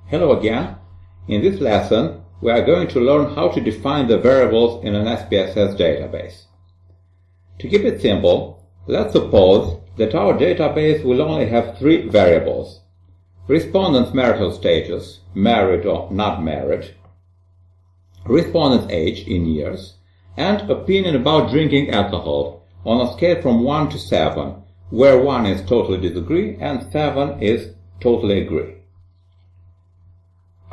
Hello again. In this lesson, we are going to learn how to define the variables in an SPSS database. To keep it simple, let's suppose that our database will only have three variables: respondent's marital status, married or not married, respondent's age in years, and opinion about drinking alcohol on a scale from 1 to 7, where 1 is totally disagree and 7 is totally agree.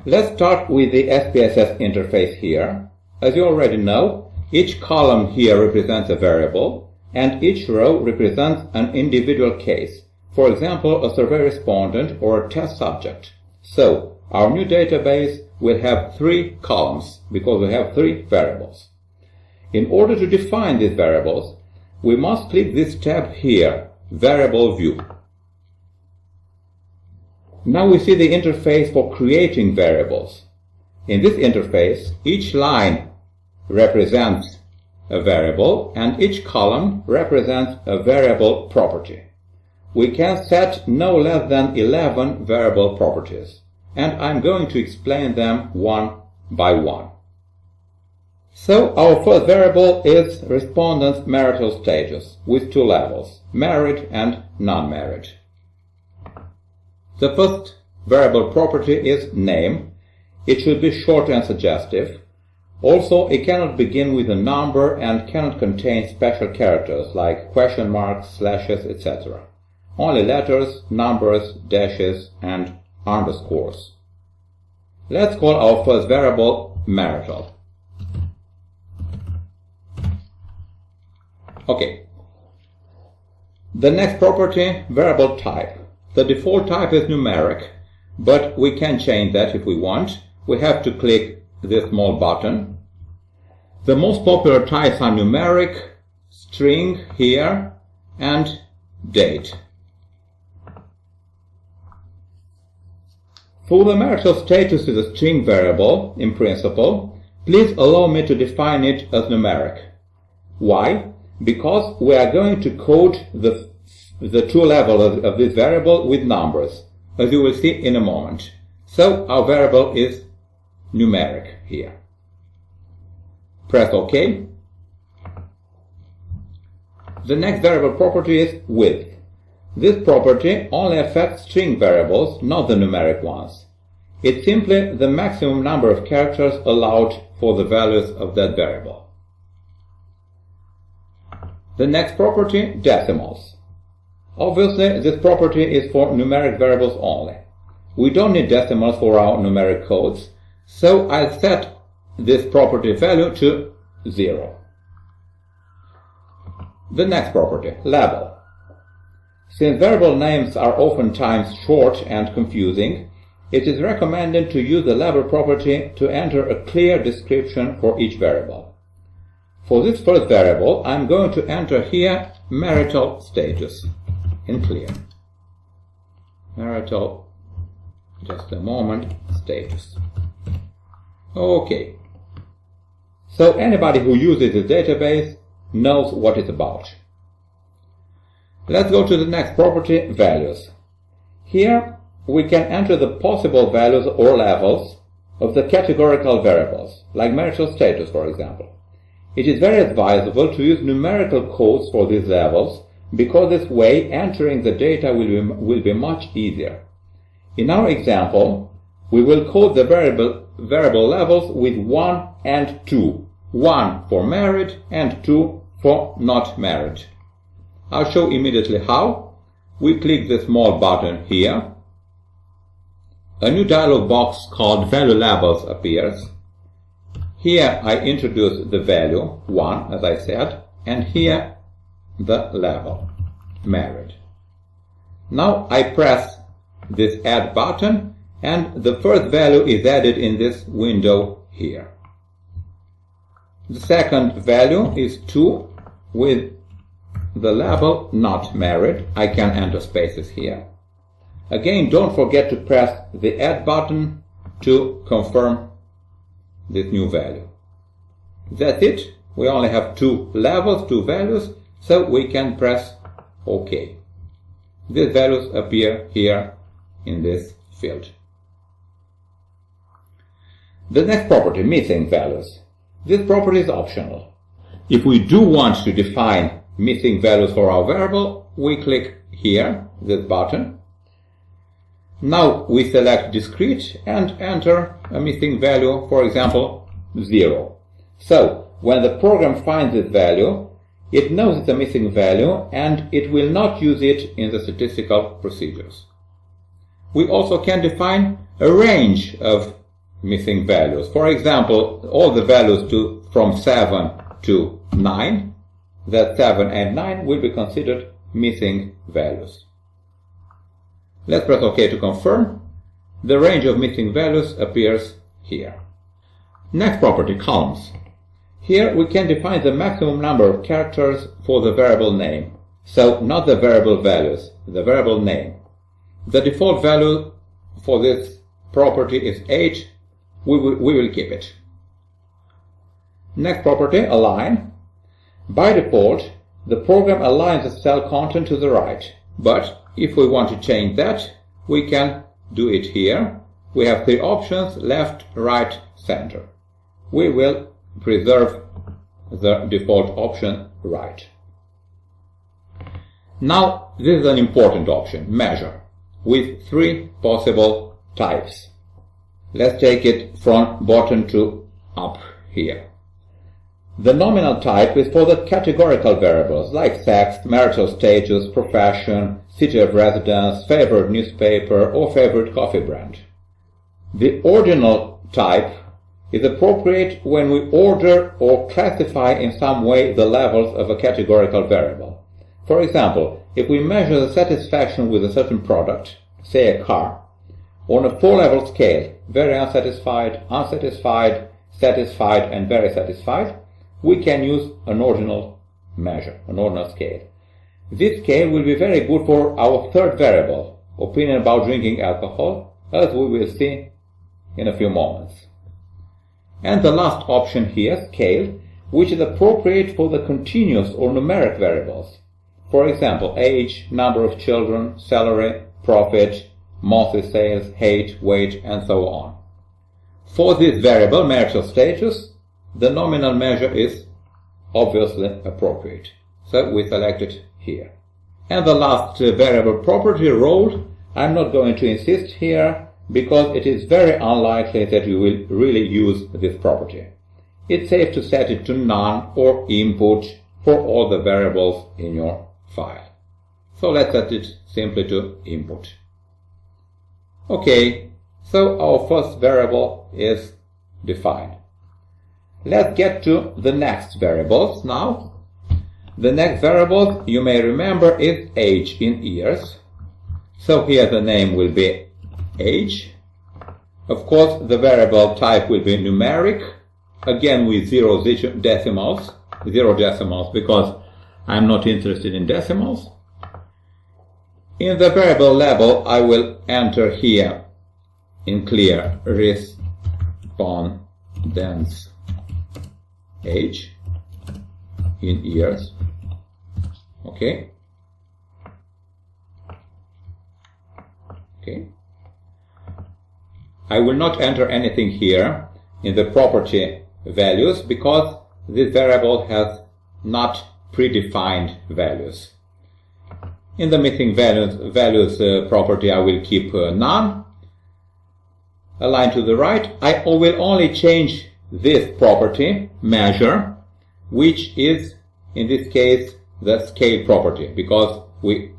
Let's start with the SPSS interface here. As you already know, each column here represents a variable, and each row represents an individual case, for example, a survey respondent or a test subject. So, our new database will have three columns, because we have three variables. In order to define these variables, we must click this tab here, Variable View. Now we see the interface for creating variables. In this interface, each line represents a variable and each column represents a variable property. We can set no less than 11 variable properties, and I'm going to explain them one by one. So our first variable is respondent's marital status with two levels, married and non-married. The first variable property is name. It should be short and suggestive. Also, it cannot begin with a number and cannot contain special characters like question marks, slashes, etc. Only letters, numbers, dashes, and underscores. Let's call our first variable marital. Okay. The next property, variable type. The default type is numeric, but we can change that if we want. We have to click this small button. The most popular types are numeric, string here, and date. For the marital status is a string variable, in principle, please allow me to define it as numeric. Why? Because we are going to code the true level of this variable with numbers, as you will see in a moment. So our variable is numeric here. Press OK. The next variable property is width. This property only affects string variables, not the numeric ones. It's simply the maximum number of characters allowed for the values of that variable. The next property, decimals. Obviously, this property is for numeric variables only. We don't need decimals for our numeric codes, so I'll set this property value to 0. The next property, label. Since variable names are oftentimes short and confusing, it is recommended to use the label property to enter a clear description for each variable. For this first variable, I'm going to enter here marital status in clear. Marital, just a moment, status. Okay. So anybody who uses this database knows what it's about. Let's go to the next property, values. Here we can enter the possible values or levels of the categorical variables, like marital status, for example. It is very advisable to use numerical codes for these levels, because this way entering the data will be much easier. In our example, we will code the variable levels with 1 and 2. 1 for married and 2 for not married. I'll show immediately how. We click the small button here. A new dialog box called Value Labels appears. Here I introduce the value 1, as I said, and here the level, married. Now I press this add button and the first value is added in this window here. The second value is 2 with the level not married. I can enter spaces here. Again, don't forget to press the add button to confirm this new value. That's it. We only have two levels, two values, so we can press OK. These values appear here in this field. The next property, missing values. This property is optional. If we do want to define missing values for our variable, we click here, this button. Now we select discrete and enter a missing value, for example, 0. So, when the program finds this value, it knows it's a missing value and it will not use it in the statistical procedures. We also can define a range of missing values. For example, all the values from 7 to 9, that 7 and 9 will be considered missing values. Let's press OK to confirm. The range of missing values appears here. Next property, columns. Here we can define the maximum number of characters for the variable name. So not the variable values, the variable name. The default value for this property is 8. We will keep it. Next property, align. By default, the program aligns the cell content to the right. But if we want to change that, we can do it here. We have 3 options, left, right, center. We will preserve the default option right. Now, this is an important option, measure, with 3 possible types. Let's take it from bottom to up here. The nominal type is for the categorical variables like sex, marital status, profession, city of residence, favorite newspaper, or favorite coffee brand. The ordinal type is appropriate when we order or classify in some way the levels of a categorical variable. For example, if we measure the satisfaction with a certain product, say a car, on a 4-level scale, very unsatisfied, unsatisfied, satisfied, and very satisfied, we can use an ordinal measure, an ordinal scale. This scale will be very good for our third variable, opinion about drinking alcohol, as we will see in a few moments. And the last option here, scale, which is appropriate for the continuous or numeric variables. For example, age, number of children, salary, profit, monthly sales, height, weight, and so on. For this variable, marital status, the nominal measure is obviously appropriate. So we select it here. And the last variable property, role, I'm not going to insist here because it is very unlikely that you will really use this property. It's safe to set it to none or input for all the variables in your file. So let's set it simply to input. Okay, so our first variable is defined. Let's get to the next variables now. The next variable, you may remember, is age in years. So here the name will be age. Of course, the variable type will be numeric, again with 0 decimals, because I'm not interested in decimals. In the variable level, I will enter here in clear respondents age in years. Okay. I will not enter anything here in the property values because this variable has not predefined values. In the missing values property, I will keep none. Align to the right. I will only change this property, measure, which is, in this case, the scale property, because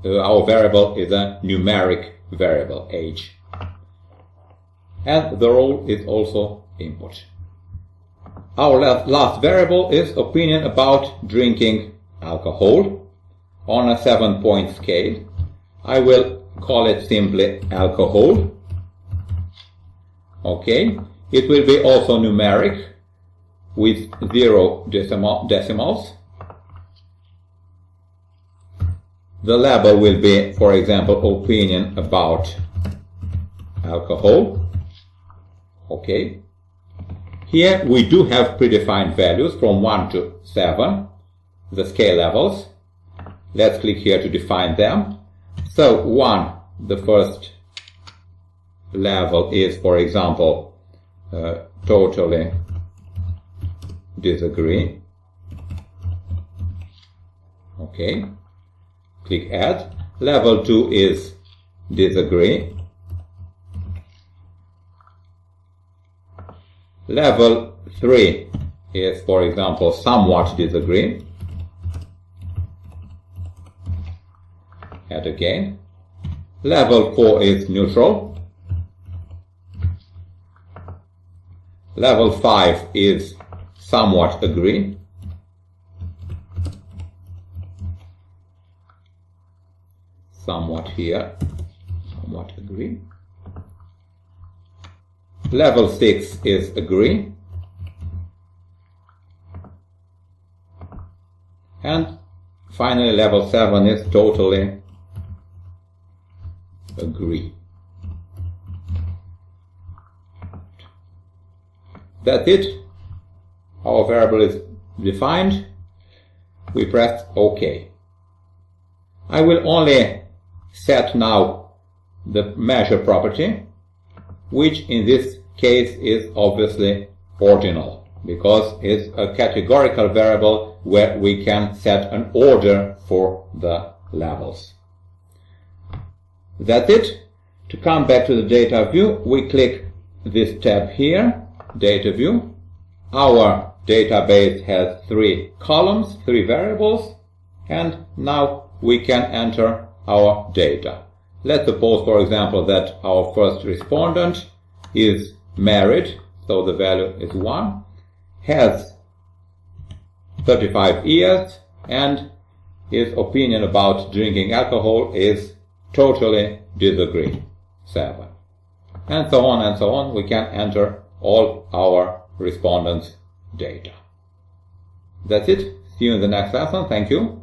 our variable is a numeric variable, age. And the role is also input. Our last variable is opinion about drinking alcohol on a 7-point scale. I will call it simply alcohol. Okay. It will be also numeric with 0 decimals. The label will be, for example, opinion about alcohol. Okay. Here we do have predefined values from 1 to 7, the scale levels. Let's click here to define them. So 1, the first level is, for example, totally disagree. Okay, click add. Level 2 is disagree. Level 3 is, for example, somewhat disagree. Add again. Level 4 is neutral. Level 5 is somewhat agree. Somewhat here, somewhat agree. Level 6 is agree. And finally level 7 is totally agree. That's it. Our variable is defined. We press OK. I will only set now the measure property, which in this case is obviously ordinal, because it's a categorical variable where we can set an order for the levels. That's it. To come back to the data view, we click this tab here, data view. Our database has 3 columns, 3 variables, and now we can enter our data. Let's suppose, for example, that our first respondent is married, so the value is 1, has 35 years, and his opinion about drinking alcohol is totally disagree, 7. And so on and so on. We can enter all our respondents' data. That's it. See you in the next lesson. Thank you.